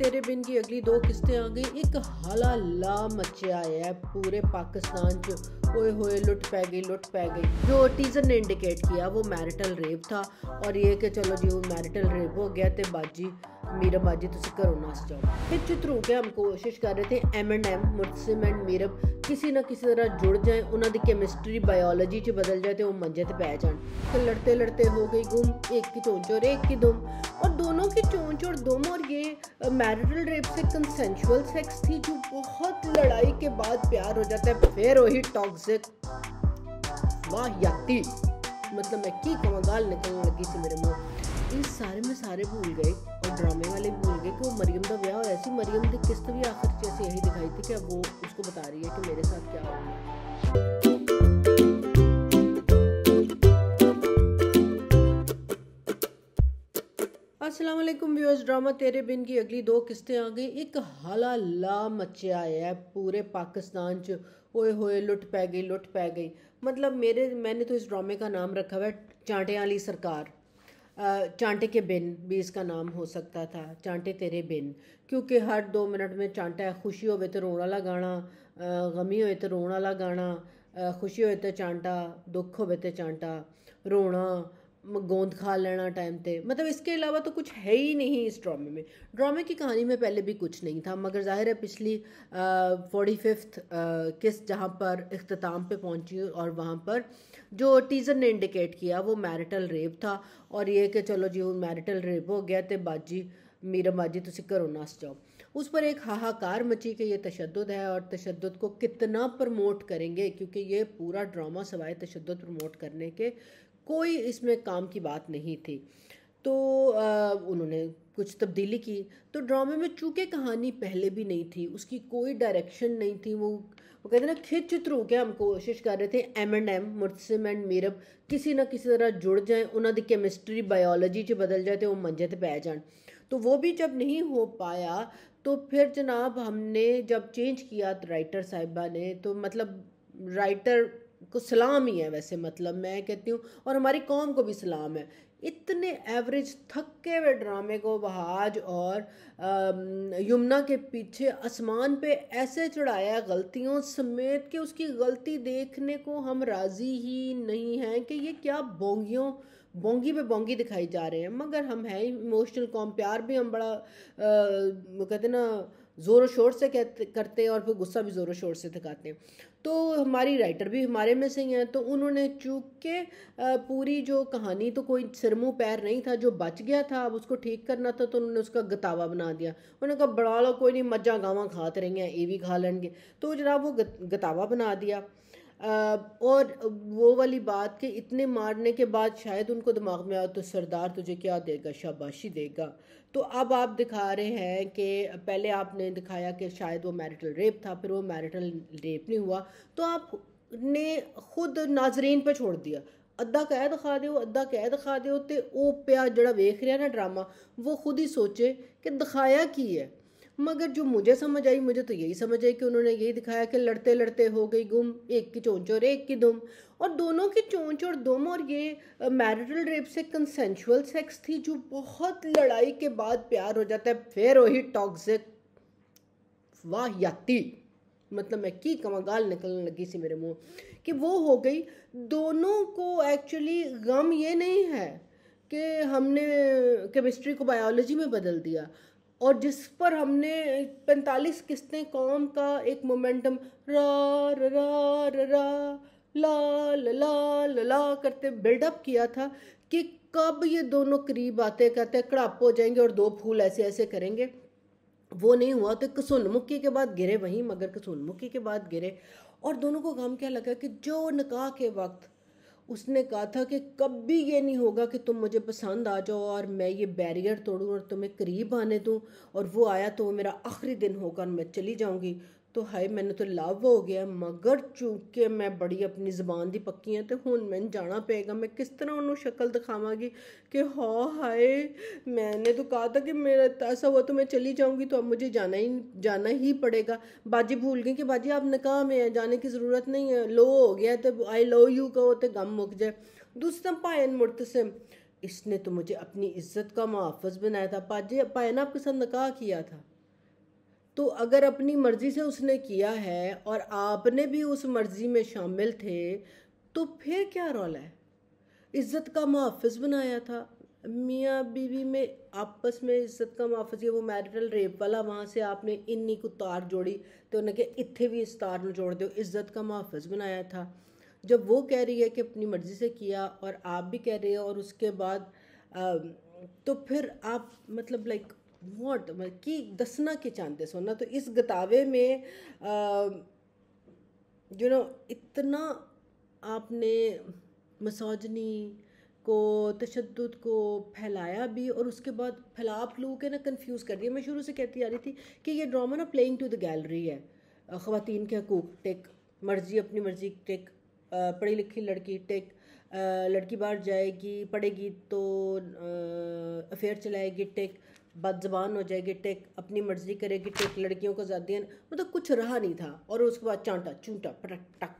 तेरे बिन की अगली दो किस्तें आ गई। एक हाला ला मचा है पूरे पाकिस्तान च। ओए होए लुट पै गई। जो टीजर ने इंडिकेट किया वो मैरिटल रेप था और ये कि चलो जी वो मैरिटल रेप हो गया ते बाजी मीरम बाजी तुसी घरों नस जाओ। फिर चित्रू के हम कोशिश कर रहे थे M&M मुर्तसिम एंड मीरम किसी ना किसी तरह जुड़ जाए, उन्होंने केमिस्ट्री बायोलॉजी च बदल जाए तो वो मंजे ते पै जान। तो लड़ते लड़ते हो गई गुम, एक की चोंच और एक की दुम, और दोनों की चोंच और दुम। और ये मैरिटल रेप से कंसेंशुअल सेक्स थी जो बहुत लड़ाई के बाद प्यार हो जाता है। फिर वही टॉक्सिक वाहियाती, मतलब मैं की कमाल निकलने लगी सी मेरे मुंह। इस सारे में सारे भूल गए और ड्रामे वाले भूल गए कि वो मरियम का ब्याह होया सी। मरियम की किस्त भी आखिर जैसे यही दिखाई थी कि वो उसको बता रही है कि मेरे साथ क्या हो गया। अस्सलाम वालेकुम व्यूअर्स, ड्रामा तेरे बिन की अगली दो किस्तें आ गई। एक हाला ला मचा है पूरे पाकिस्तान च। ओए होए लुट पै गई। मतलब मैंने तो इस ड्रामे का नाम रखा हुआ है चांटियां वाली सरकार। चांटे के बिन भी इसका नाम हो सकता था, चांटे तेरे बिन, क्योंकि हर 2 मिनट में चांटा है। खुशी होवे तो रोण वाला गाना, गमी होए तो रोण वाला गाना, खुशी होए तो चांटा, दुख होवे तो चांटा, रोना, गोंद खा लेना टाइम पे। मतलब इसके अलावा तो कुछ है ही नहीं इस ड्रामे में। ड्रामे की कहानी में पहले भी कुछ नहीं था, मगर जाहिर है पिछली 45th किस्त जहाँ पर इख्तिताम पे पहुँची और वहाँ पर जो टीज़र ने इंडिकेट किया वो मैरिटल रेप था और ये कि चलो जी वो मैरिटल रेप हो गया तो बाजी मीरम बाजी तुसी घरों नस जाओ। उस पर एक हाहाकार मची कि ये तशद्दुद है और तशद्दुद को कितना प्रमोट करेंगे, क्योंकि ये पूरा ड्रामा सवाए तशद्दुद प्रमोट करने के कोई इसमें काम की बात नहीं थी। तो उन्होंने कुछ तब्दीली की। तो ड्रामे में चूँकि कहानी पहले भी नहीं थी, उसकी कोई डायरेक्शन नहीं थी, वो कहते हैं ना खिंच थ्रू के हम कोशिश कर रहे थे M&M मुर्तसिम एंड मीरम किसी ना किसी तरह जुड़ जाए, उन्होंने केमिस्ट्री बायोलॉजी च बदल जाए तो वो मंजे ते पै जान। तो वो भी जब नहीं हो पाया तो फिर जनाब हमने जब चेंज किया राइटर साहिबा ने, तो मतलब राइटर को सलाम ही है वैसे, मतलब मैं कहती हूँ, और हमारी कौम को भी सलाम है। इतने एवरेज थके हुए ड्रामे को बहाज और यमुना के पीछे आसमान पे ऐसे चढ़ाया गलतियों समेत कि उसकी गलती देखने को हम राज़ी ही नहीं हैं कि ये क्या बोंगी पे बोंगी दिखाई जा रहे हैं। मगर हम हैं इमोशनल कौम, प्यार भी हम बड़ा वो कहते ना ज़ोर शोर से करते हैं और फिर गुस्सा भी ज़ोर शोर से दिखाते हैं। तो हमारी राइटर भी हमारे में से ही हैं, तो उन्होंने चूँकि पूरी जो कहानी तो कोई सिर मुँह पैर नहीं था, जो बच गया था अब उसको ठीक करना था, तो उन्होंने उसका गतावा बना दिया। उन्होंने कहा बड़ा लो कोई नहीं, मज्जा गावां खाते रहेंगे, ये भी खा लेंगे। तो जनाब वो गतावा बना दिया। और वो वाली बात कि इतने मारने के बाद शायद उनको दिमाग में आया तो सरदार तुझे क्या देगा, शाबाशी देगा। तो अब आप दिखा रहे हैं कि पहले आपने दिखाया कि शायद वो मैरिटल रेप था, फिर वो मैरिटल रेप नहीं हुआ, तो आपने खुद नाजरीन पे छोड़ दिया। अद्धा कह दिखा दो, अद्धा कह दिखा दो, तो वो पिया जड़ा वेख रहा ना ड्रामा, वो खुद ही सोचे कि दिखाया की है। मगर जो मुझे समझ आई, मुझे तो यही समझ आई कि उन्होंने यही दिखाया कि लड़ते लड़ते हो गई गुम, एक की चोंच और एक की दुम, और दोनों की चोंच और दुम। और ये मैरिटल रेप से कंसेंशुअल सेक्स थी जो बहुत लड़ाई के बाद प्यार हो जाता है। फिर वही टॉक्सिक वाहियाती, मतलब मैं की कमाल निकलने लगी सी मेरे मुंह कि वो हो गई। दोनों को एक्चुअली गम ये नहीं है कि हमने केमिस्ट्री को बायोलॉजी में बदल दिया, और जिस पर हमने 45 किस्तें कौम का एक मोमेंटम रा रा रा रा रा ला ला ला ला ला करते बिल्डअप किया था कि कब ये दोनों करीब आते कहते कड़ाप हो जाएंगे और 2 फूल ऐसे ऐसे करेंगे। वो नहीं हुआ तो कसुनमुखी के बाद गिरे वहीं, मगर कसुनमुखी के बाद गिरे। और दोनों को गम क्या लगा कि जो निकाह के वक्त उसने कहा था कि कभी ये नहीं होगा कि तुम मुझे पसंद आ जाओ और मैं ये बैरियर तोड़ूं और तुम्हें करीब आने दूं, और वो आया तो वो मेरा आखिरी दिन होगा और मैं चली जाऊंगी। तो हाय मैंने तो लव हो गया, मगर चूंकि मैं बड़ी अपनी ज़बान दी पक्की है तो हुन मैंने जाना पेगा। मैं किस तरह उन्होंने शक्ल दिखावांगी कि हाँ हाय मैंने तो कहा था कि मेरा ऐसा हुआ तो मैं चली जाऊंगी, तो अब मुझे जाना ही पड़ेगा। बाजी भूल गई कि बाजी आप निकाह में है, जाने की ज़रूरत नहीं है, लो हो गया तो आई लव यू कहो तो गम मुक जाए। दूसरा भायन मुर्तसिम इसने तो मुझे अपनी इज्जत का मुहाफ़िज़ बनाया था। पाजी पाए ना आपके साथ निकाह किया था, तो अगर अपनी मर्ज़ी से उसने किया है और आपने भी उस मर्ज़ी में शामिल थे, तो फिर क्या रौला है? इज़्ज़त का मुहाफ़िज़ बनाया था। मियाँ बीवी में आपस में इज़्ज़त का मुहाफ़िज़, ये वो मैरिटल रेप वाला, वहाँ से आपने इन्नी को तार जोड़ी तो उन्हें कहा इत्थे भी इस तार में जोड़ दो, इज़्ज़त का मुहाफ़िज़ बनाया था। जब वो कह रही है कि अपनी मर्ज़ी से किया और आप भी कह रहे हो, और उसके बाद तो फिर आप मतलब लाइक वॉट कि दसना के चाहते सोना, तो इस गतावे में इतना आपने मिसोजनी को, तशद्दुद को फैलाया भी, और उसके बाद फैला आप लोगों के ना कंफ्यूज कर दिया। मैं शुरू से कहती आ रही थी कि ये ड्रामा ना प्लेइंग टू द गैलरी है। ख़वातीन के हकूक़ टिक, मर्ज़ी अपनी मर्ज़ी टिक, पढ़ी लिखी लड़की टिक, लड़की बाहर जाएगी पढ़ेगी तो अफेयर चलाएगी टिक, बदज़बान हो जाएगी टिक, अपनी मर्ज़ी करेगी टिक, लड़कियों को ज़्यादा मतलब कुछ रहा नहीं था। और उसके बाद चांटा चूंटा पटक टक,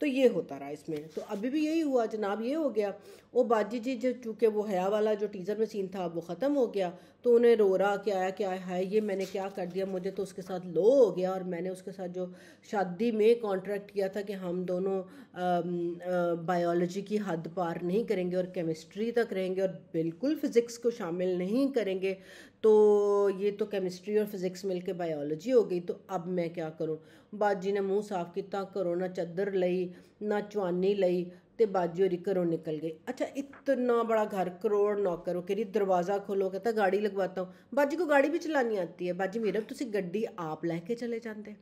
तो ये होता रहा इसमें। तो अभी भी यही हुआ जनाब, ये हो गया। वो बाजी जी जो चूँकि वो हया वाला जो टीज़र में सीन था वो ख़त्म हो गया, तो उन्हें रो रहा कि आया क्या है ये मैंने क्या कर दिया, मुझे तो उसके साथ लो हो गया, और मैंने उसके साथ जो शादी में कॉन्ट्रैक्ट किया था कि हम दोनों बायोलॉजी की हद पार नहीं करेंगे और केमिस्ट्री तक रहेंगे और बिल्कुल फ़िज़िक्स को शामिल नहीं करेंगे, तो ये तो केमिस्ट्री और फिज़िक्स मिलके बायोलॉजी हो गई, तो अब मैं क्या करूं। बाजी ने मुंह साफ किया, घरों ना चद्दर लई ना चुआनी लई, ते बाजी होरी घरों निकल गई। अच्छा, इतना बड़ा घर, करोड़ नौकर, वो कह दरवाज़ा खोलो, कहता गाड़ी लगवाता हूँ। बाजी को गाड़ी भी चलानी आती है। बाजी मेरा तुसी गड्डी आप लैके चले जाते,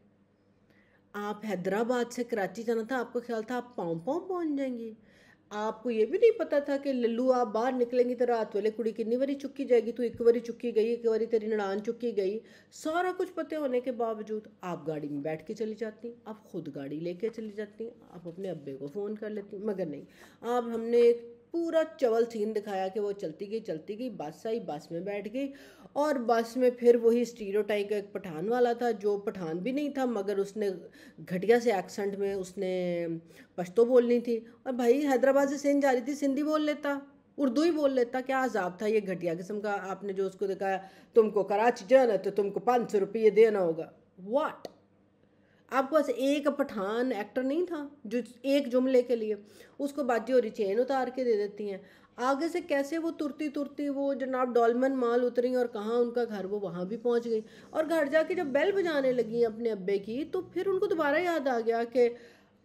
आप हैदराबाद से कराची जाना था, आपको ख्याल था आप पाँव पाँव पहुँच जाएंगी। आपको ये भी नहीं पता था कि लल्लू आप बाहर निकलेंगी तो रात वेले कुड़ी कितनी बारी चुक्की जाएगी, तो एक बारी चुक्की गई, एक बारी तेरी ननान चुक्की गई। सारा कुछ पता होने के बावजूद आप गाड़ी में बैठ के चली जाती, आप खुद गाड़ी लेके चली जाती, आप अपने अब्बे को फ़ोन कर लेती। मगर नहीं, आप हमने एक पूरा चवल सीन दिखाया कि वो चलती गई, बस आई, बस में बैठ गई, और बस में फिर वही स्टीरियोटाइप का एक पठान वाला था, जो पठान भी नहीं था मगर उसने घटिया से एक्सेंट में उसने पश्तो बोलनी थी। और भाई हैदराबाद से सिंध जा रही थी, सिंधी बोल लेता, उर्दू ही बोल लेता, क्या अजाब था ये घटिया किस्म का। आपने जो उसको दिखाया, तुमको कराची जाना तो तुमको 500 रुपये देना होगा। वाट, आपके पास एक पठान एक्टर नहीं था जो एक जुमले के लिए उसको बाजी और चेन उतार के दे देती हैं। आगे से कैसे वो तुरती तुरती वो जनाब डॉलमन माल उतरी और कहाँ उनका घर, वो वहाँ भी पहुँच गई। और घर जाके जब बेल बजाने लगी अपने अब्बे की, तो फिर उनको दोबारा याद आ गया कि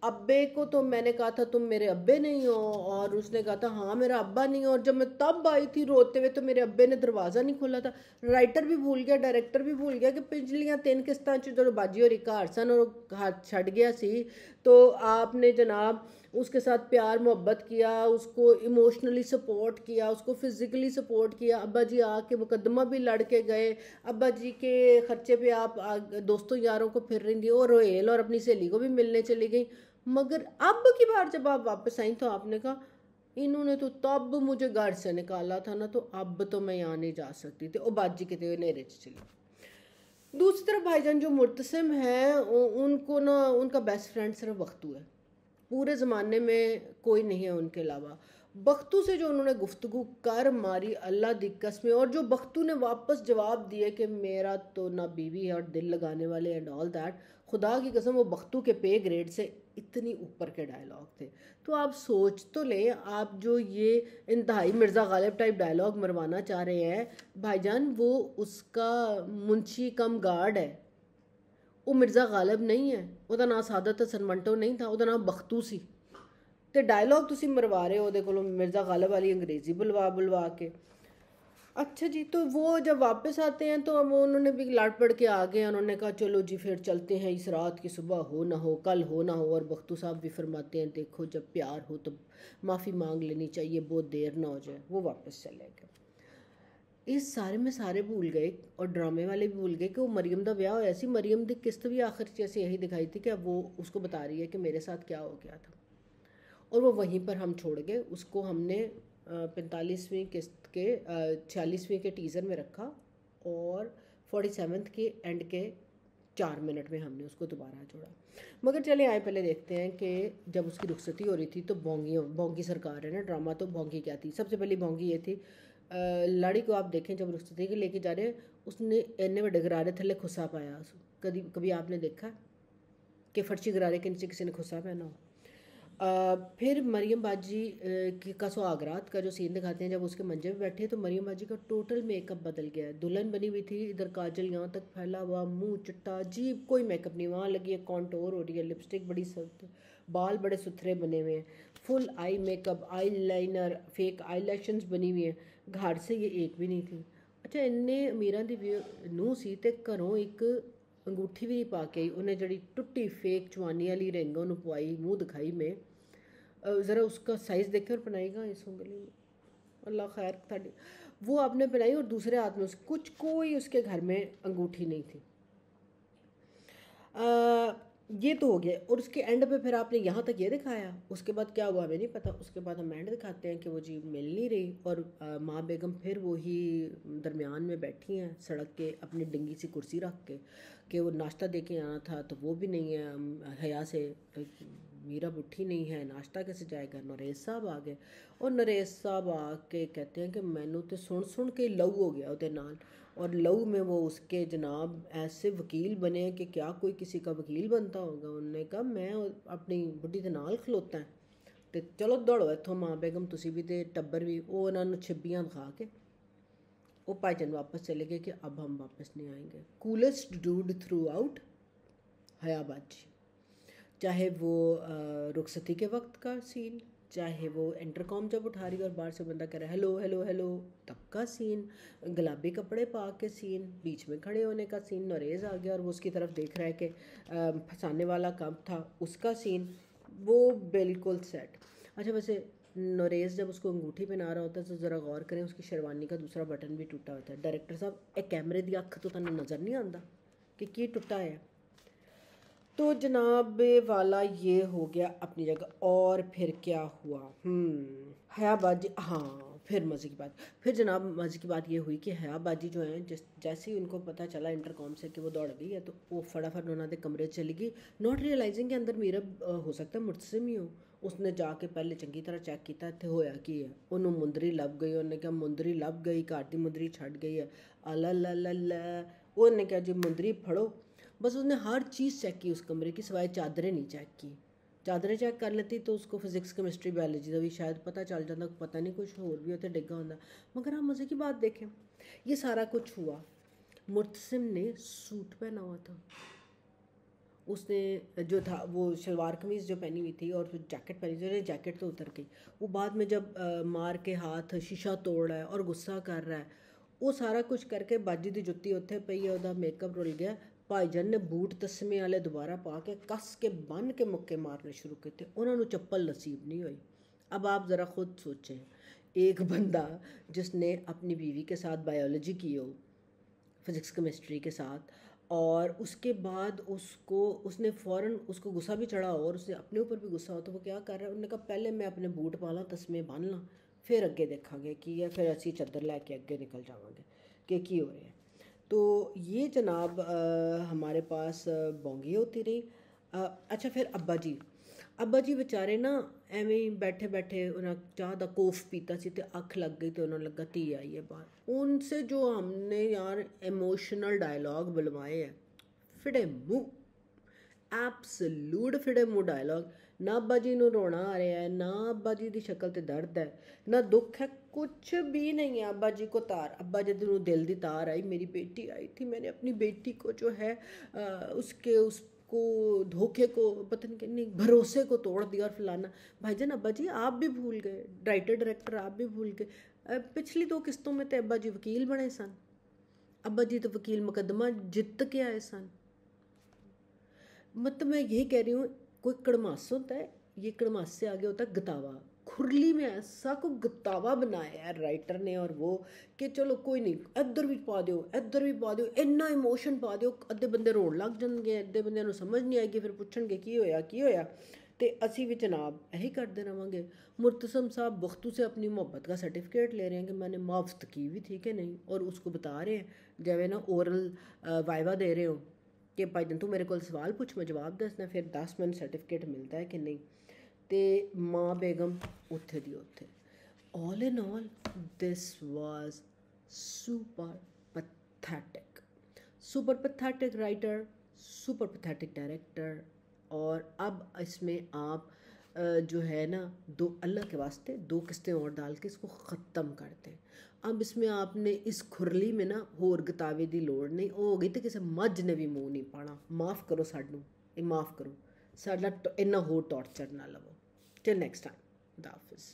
अब्बे को तो मैंने कहा था तुम मेरे अब्बे नहीं हो, और उसने कहा था हाँ मेरा अब्बा नहीं हो, और जब मैं तब आई थी रोते हुए तो मेरे अब्बे ने दरवाज़ा नहीं खोला था। राइटर भी भूल गया, डायरेक्टर भी भूल गया कि पिछलियां 3 किस्तां च जो बाजी और घर सन और हाथ छड़ गया सी, तो आपने जनाब उसके साथ प्यार मोहब्बत किया, उसको इमोशनली सपोर्ट किया, उसको फिज़िकली सपोर्ट किया। अब्बा जी आके मुकदमा भी लड़ के गए, अब्बा जी के ख़र्चे पे आप दोस्तों यारों को फिर रही थी, और रोहेल और अपनी सहेली को भी मिलने चली गई। मगर अब की बार जब आप वापस आई तो आपने कहा इन्होंने तो तब मुझे घर से निकाला था ना, तो अब तो मैं यहाँ नहीं जा सकती थी। ओ बाजी के हुए नेरे चली। दूसरी तरफ भाईजान जो मुर्तसिम है, उनको ना उनका बेस्ट फ्रेंड सिर्फ वक्तू है, पूरे ज़माने में कोई नहीं है उनके अलावा। बख्तू से जो उन्होंने गुफ्तगू कर मारी अल्लाह दी कसम, और जो बख्तू ने वापस जवाब दिए कि मेरा तो ना बीवी है और दिल लगाने वाले एंड ऑल दैट, खुदा की कसम वो बख्तू के पे ग्रेड से इतनी ऊपर के डायलॉग थे। तो आप सोच तो लें, आप जो ये इंतहाई मिर्ज़ा गालिब टाइप डायलॉग मरवाना चाह रहे हैं भाईजान, वो उसका मुंशी कम गार्ड है, वो मिर्ज़ा गालिब नहीं है, ਉਹਦਾ नाम सादत हसन मंटो नहीं था, ਉਹਦਾ नाम बख्तू सी। तो डायलॉग तुसी मरवा रहे हो ਉਹਦੇ ਕੋਲੋਂ मिर्ज़ा गालिब वाली अंग्रेज़ी बुलवा के। अच्छा जी, तो वो जब वापस आते हैं तो अब उन्होंने भी लाड़ पड़ के आ गए, उन्होंने कहा चलो जी फिर चलते हैं, इस रात की सुबह हो ना हो, कल हो ना हो। और बख्तू साहब भी फरमाते हैं देखो जब प्यार हो तो माफ़ी मांग लेनी चाहिए, बहुत देर ना हो जाए। वो वापस चले गए। इस सारे में सारे भूल गए और ड्रामे वाले भी भूल गए कि वो मरियम का ब्याह होया सी। मरियम की किस्त भी आखिर जैसे यही दिखाई थी कि अब वो उसको बता रही है कि मेरे साथ क्या हो गया था, और वो वहीं पर हम छोड़ गए उसको। हमने 45वीं किस्त के 46वीं के टीज़र में रखा और 47th के एंड के 4 मिनट में हमने उसको दोबारा जोड़ा। मगर चले आए, पहले देखते हैं कि जब उसकी रुखसती हो रही थी तो बोंगी सरकार है ना, ड्रामा तो बोंगी क्या थी। सबसे पहली बोंगी ये थी, लाड़ी को आप देखें जब रुखसती के लेके जा रहे हैं, उसने इन्ने बड़े गरारे थले खुस्सा पाया। कभी कभी आपने देखा कि फर्शी गरारे के नीचे किसी ने खुस्सा पहना हो। फिर मरियम बाजी का सुहागरात का जो सीन दिखाते हैं, जब उसके मंजे पे बैठे तो मरियम बाजी का टोटल मेकअप बदल गया है। दुल्हन बनी हुई थी, इधर काजल यहाँ तक फैला हुआ, मुंह चिट्टा, अजीब, कोई मेकअप नहीं। वहाँ लगी है कॉन्टोर हो रही है, लिपस्टिक बड़ी सख्त, बाल बड़े सुथरे बने हुए हैं, full eye makeup, eyeliner, fake eyelashes बनी हुई हैं। घर से ये एक भी नहीं थी। अच्छा, इन्ने अमीरां दी नूंह सी ते घरों एक अंगूठी भी नहीं पा के आई। उन्हें जड़ी टुट्टी फेक चवानी वाली रिंग उन्होंने पवाई, मुँह दिखाई में, ज़रा उसका साइज़ देखे और पहनाएगा इस उंगली में, अल्लाह खैर थाड़ी, वो आपने पहनाई और दूसरे हाथ में कुछ कोई उसके घर में अंगूठी नहीं थी। ये तो हो गया। और उसके एंड पे फिर आपने यहाँ तक ये दिखाया, उसके बाद क्या हुआ हमें नहीं पता। उसके बाद हम एंड दिखाते हैं कि वो जी मिल नहीं रही और माँ बेगम फिर वही दरमियान में बैठी हैं सड़क के, अपनी डिंगी सी कुर्सी रख के, कि वो नाश्ता दे के आना था तो वो भी नहीं है। हया से मीरा उठी नहीं है, नाश्ता कैसे जाएगा। नरेश साहब आ गए और नरेश साहब आके कहते हैं कि मैनू तो सुन सुन के लहू हो गया उहदे नाल, और लहू में वो उसके जनाब ऐसे वकील बने कि क्या कोई किसी का वकील बनता होगा। उन्होंने कहा मैं अपनी बुढ़ी के नाल खलोता है, तो चलो दौड़ो इत्थों माँ बेगम तुसी भी ते टब्बर भी। वो उन्होंने छिब्बियाँ दिखा के वो भाईजान वापस चले गए कि अब हम वापस नहीं आएंगे। कूलेस्ट डूड थ्रू आउट हया बाजी, चाहे वो रुखसती के वक्त का सीन, चाहे वो इंटरकॉम जब उठा रही और बाहर से बंदा कह रहा है हेलो हेलो हेलो तब का सीन, गुलाबी कपड़े पा के सीन, बीच में खड़े होने का सीन, नरेज़ आ गया और वो उसकी तरफ देख रहा है कि फंसाने वाला काम था उसका सीन, वो बिल्कुल सेट। अच्छा, वैसे नरेज़ जब उसको अंगूठी पहना रहा होता है तो ज़रा गौर करें, उसकी शेरवानी का दूसरा बटन भी टूटा होता है। डायरेक्टर साहब एक कैमरे की अख तो तुहानू नज़र नहीं आता कि टूटा है। तो जनाब वाला ये हो गया अपनी जगह। और फिर क्या हुआ, हया बाजी, हाँ फिर मज़े की बात, फिर जनाब मज़े की बात ये हुई कि हया बाजी जो है जैसे ही उनको पता चला इंटरकॉम से कि वो दौड़ गई है, तो वो फटाफट उन्होंने कमरे चली गई, नॉट रियलाइजिंग के अंदर मीरा हो सकता है मुतसिम ही हो। उसने जाके पहले चंगी तरह चेक किया इत्थे होया की है। उन्होंने मुंदरी लभ गई, उन्हें कहा मुंदरी लभ गई, घर की मुंदरी छड़ गई है। अला ला ला ला, उन्हें कहा जी मुंदरी फड़ो। बस उसने हर चीज़ चेक की उस कमरे की, सिवाय चादरें नहीं चेक की। चादरें चेक कर लेती तो उसको फिजिक्स केमिस्ट्री बायोलॉजी का भी शायद पता चल जाता, पता नहीं कुछ होर भी होते डिग्गा होंदा। मगर हम मज़े की बात देखें, ये सारा कुछ हुआ, मुर्तसिम ने सूट पहना हुआ था। उसने जो था वो शलवार कमीज़ जो पहनी हुई थी और फिर जैकेट पहनी थी, जैकेट तो उतर गई। वो बाद में जब मार के हाथ शीशा तोड़ रहा है और गुस्सा कर रहा है, वो सारा कुछ करके बाजी की जुत्ती उत्थे पई है, ਉਹਦਾ मेकअप रुल गया। भाईजान ने बूट तस्मे वाले दोबारा पा के कस के बन के मुक्के मारने शुरू किए, उन्होंने चप्पल नसीब नहीं हुई। अब आप ज़रा खुद सोचें, एक बंदा जिसने अपनी बीवी के साथ बायोलॉजी की हो, फिज़िक्स केमिस्ट्री के साथ, और उसके बाद उसने फ़ौरन उसको गुस्सा भी चढ़ा हो और उसने अपने ऊपर भी गुस्सा हो, तो वो क्या कर रहा है, उन्होंने कहा पहले मैं अपने बूट पा ला, तस्मे बन ला, फिर अगे देखांगे कि या फिर असी चादर लैके अगे निकल जावांगे कि की हो रहा है। तो ये जनाब हमारे पास बोंगी होती रही। अच्छा, फिर अब्बा जी बेचारे ना एवें ही बैठे बैठे उन्हें चाह का कोफ पीता सी, ते अख लग गई तो उन्होंने लगा धी आई है बाहर। उनसे जो हमने यार इमोशनल डायलॉग बुलवाए हैं, फिड़े मुँह, एब्सोल्यूट फिड़े मुँह डायलॉग। ना अब्बा जी नूं रोना आ रहा है, ना अब्बा जी की शक्ल ते दर्द है, ना दुख है, कुछ भी नहीं है। अब्बा जी को तार, अब्बा जी नूं दिल दी तार आई, मेरी बेटी आई थी, मैंने अपनी बेटी को जो है उसको धोखे को, पता नहीं कितनी भरोसे को तोड़ दिया और फलाना। भाईजान अब्बा जी आप भी भूल गए, राइटर डायरेक्टर आप भी भूल गए। पिछली 2 किस्तों में तो अब्बा जी वकील बने सन, अब्बा जी तो वकील मुकदमा जित के आए सन। मतलब मैं यही कह रही हूँ, कोई कड़मास होता है, ये कड़मास से आगे होता है गतावा। खुरली में ऐसा को गतावा बनाया है राइटर ने, और वो कि चलो कोई नहीं, इधर भी पा दो, इधर भी पा दो, इन्ना इमोशन पा दो, अद्धे बंदे रोन लग जाएंगे, अद्धे बंदे समझ नहीं आएगी, फिर पूछणगे की होया। तो असी भी जनाब यही करते रहेंगे। मुर्तसम साहब बख्तू से अपनी मोहब्बत का सर्टिफिकेट ले रहे हैं कि मैंने मुआफ़त की भी थी कि नहीं, और उसको बता रहे हैं जैसे ना ओरल वाइवा दे रहे हो कि भाईजान तू मेरे को सवाल पूछ मैं जवाब दसना, फिर 10 मिनट सर्टिफिकेट मिलता है कि नहीं। तो माँ बेगम उत्थे दी उत्थे। All in all this was super pathetic, super pathetic writer, super pathetic director. और अब इसमें आप जो है ना, दो अल्लाह के वास्ते 2 किस्तें और डाल के इसको ख़त्म कर दें। अब इसमें आपने इस खुरली में ना होर गतावे दी लोड़ नहीं, वो हो गई तो किसी मझ ने भी मूँह नहीं पाना। माफ़ करो सानू, ये माफ़ करो, साडा इन्ना होर टॉर्चर ना लवो। टिल नेक्स्ट टाइम, खुदा हाफिज़।